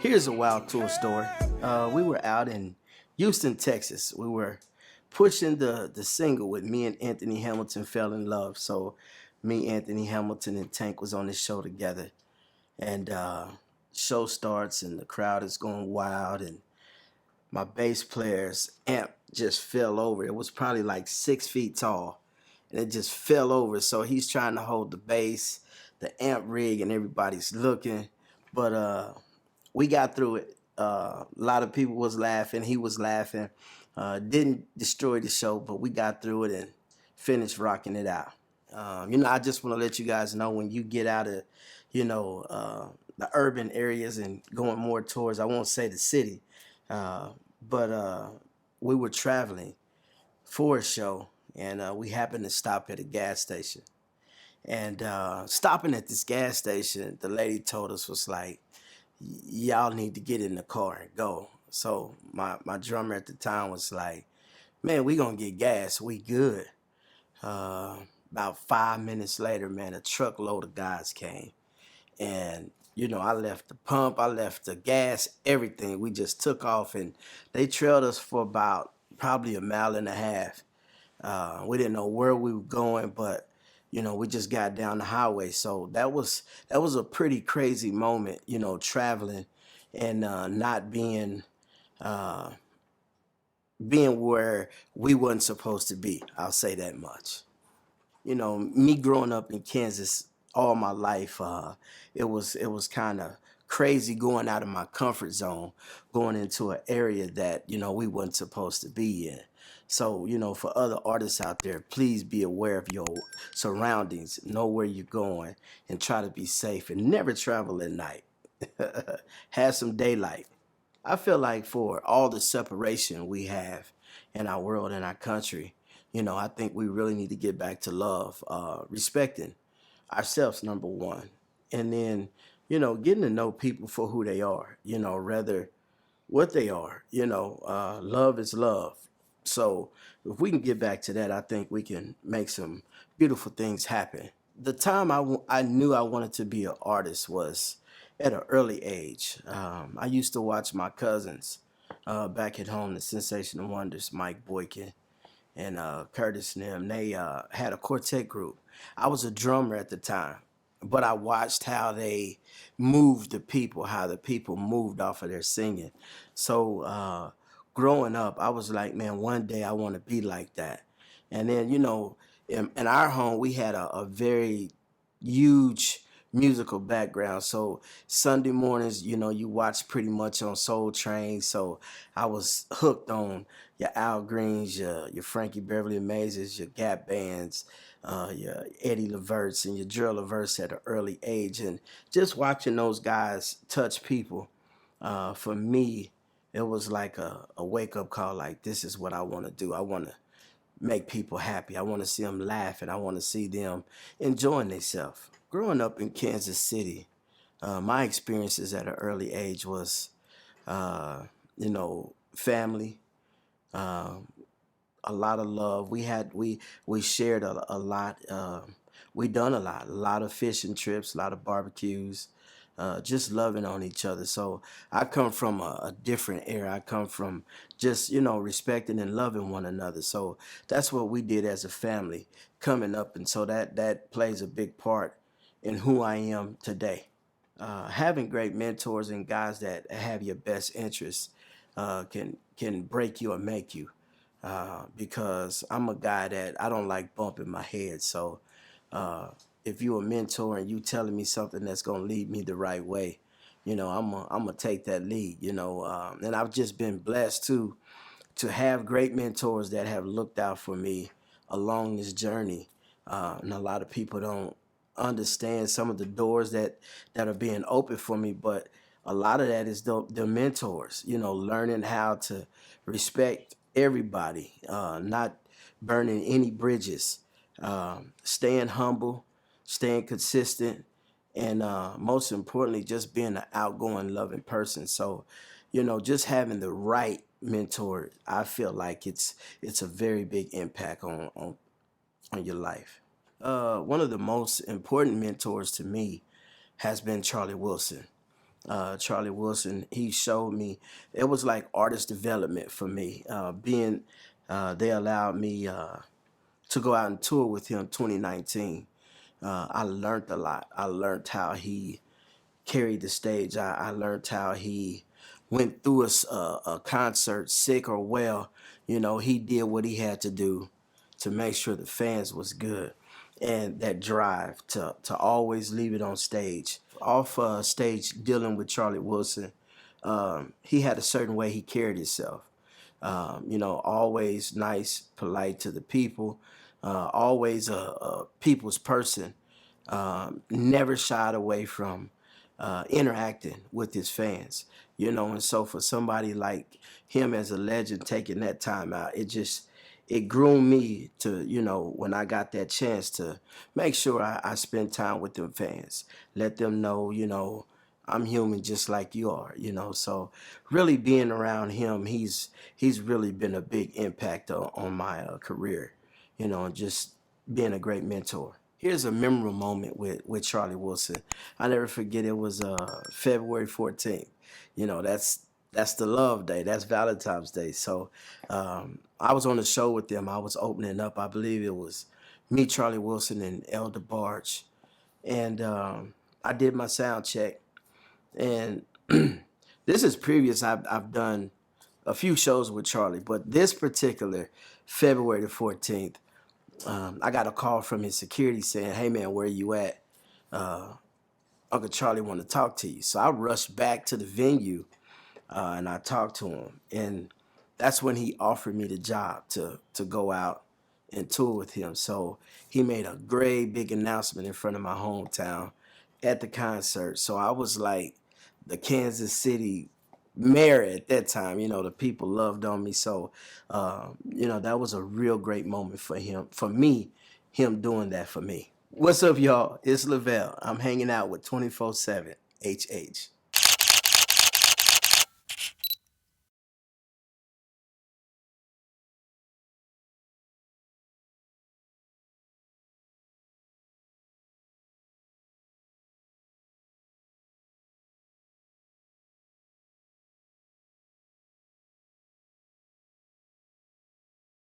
Here's a wild tour story. We were out in Houston, Texas. We were pushing the single with me and Anthony Hamilton fell in love. So me, Anthony Hamilton, and Tank was on this show together. And show starts and the crowd is going wild and my bass player's amp just fell over. It was probably like 6 feet tall and it just fell over. So he's trying to hold the bass, the amp rig, and everybody's looking. But we got through it. A lot of people was laughing. He was laughing. Didn't destroy the show, but we got through it and finished rocking it out. I just want to let you guys know when you get out of, the urban areas and going more towards, I won't say the city, but we were traveling for a show and we happened to stop at a gas station. And stopping at this gas station, the lady told us was like, y'all need to get in the car and go. So my drummer at the time was like, man, we gonna get gas, we good. About 5 minutes later, man, a truckload of guys came. And, I left the pump, I left the gas, everything. We just took off and they trailed us for about probably a mile and a half. We didn't know where we were going, but we just got down the highway. So that was a pretty crazy moment, traveling and not uh, being where we wasn't supposed to be. I'll say that much. Me growing up in Kansas all my life, it was kind of crazy going out of my comfort zone, going into an area that we wasn't supposed to be in. So for other artists out there, please be aware of your surroundings, know where you're going, and try to be safe. And never travel at night. Have some daylight. I feel like for all the separation we have in our world and our country, I think we really need to get back to love, respecting ourselves, number one. And then, getting to know people for who they are, rather what they are, love is love. So if we can get back to that, I think we can make some beautiful things happen. The time I knew I wanted to be an artist was at an early age. I used to watch my cousins back at home, the Sensational Wonders, Mike Boykin and Curtis and them. They had a quartet group. I was a drummer at the time, but I watched how they moved the people, how the people moved off of their singing. So growing up, I was like, man, one day I want to be like that. And then, in our home, we had a very huge musical background. So Sunday mornings, you watch pretty much on Soul Train. So I was hooked on your Al Greens, your Frankie Beverly Mazes, your Gap Bands, your Eddie Leverts, and your Drill Leverts at an early age. And just watching those guys touch people, for me, it was like a wake up call. Like, this is what I want to do. I want to make people happy. I want to see them laugh and I want to see them enjoying themselves. Growing up in Kansas City, my experiences at an early age was, family, uh, a lot of love. We shared a lot. We done a lot of fishing trips, a lot of barbecues, just loving on each other. So I come from a different era. I come from just respecting and loving one another. So that's what we did as a family coming up, and so that plays a big part in who I am today. Having great mentors and guys that have your best interests can break you or make you. Because I'm a guy that I don't like bumping my head. So uh, if you a mentor and you telling me something that's gonna lead me the right way, I'm gonna take that lead. And I've just been blessed to have great mentors that have looked out for me along this journey. And a lot of people don't understand some of the doors that are being opened for me, but a lot of that is the mentors, learning how to respect everybody, not burning any bridges, staying humble, staying consistent, and most importantly, just being an outgoing, loving person. So, just having the right mentor, I feel like it's a very big impact on your life. One of the most important mentors to me has been Charlie Wilson. Charlie Wilson, he showed me it was like artist development for me. They allowed me to go out and tour with him 2019. I learned a lot. I learned how he carried the stage. I learned how he went through a concert, sick or well. You know, he did what he had to do to make sure the fans was good, and that drive to always leave it on stage. Off stage, dealing with Charlie Wilson, he had a certain way he carried himself. You know, always nice, polite to the people, always a people's person. Never shied away from interacting with his fans, you know. And so for somebody like him as a legend taking that time out, it groomed me to, you know, when I got that chance to make sure I spend time with them fans, let them know, you know, I'm human just like you are, you know. So really being around him, he's really been a big impact on my career, you know, and just being a great mentor. Here's a memorable moment with Charlie Wilson. I never forget, it was February 14th. You know, that's the love day. That's Valentine's Day. So I was on the show with them. I was opening up. I believe it was me, Charlie Wilson, and El DeBarge. And I did my sound check. And this is previous. I've done a few shows with Charlie, but this particular February the 14th, I got a call from his security saying, "Hey man, where you at? Uncle Charlie want to talk to you." So I rushed back to the venue and I talked to him, and that's when he offered me the job to go out and tour with him. So he made a great big announcement in front of my hometown at the concert. So I was like the Kansas City mayor at that time. You know, the people loved on me. So you know, that was a real great moment for him, for me, him doing that for me. What's up, y'all? It's LeVelle. I'm hanging out with 24/7 HH.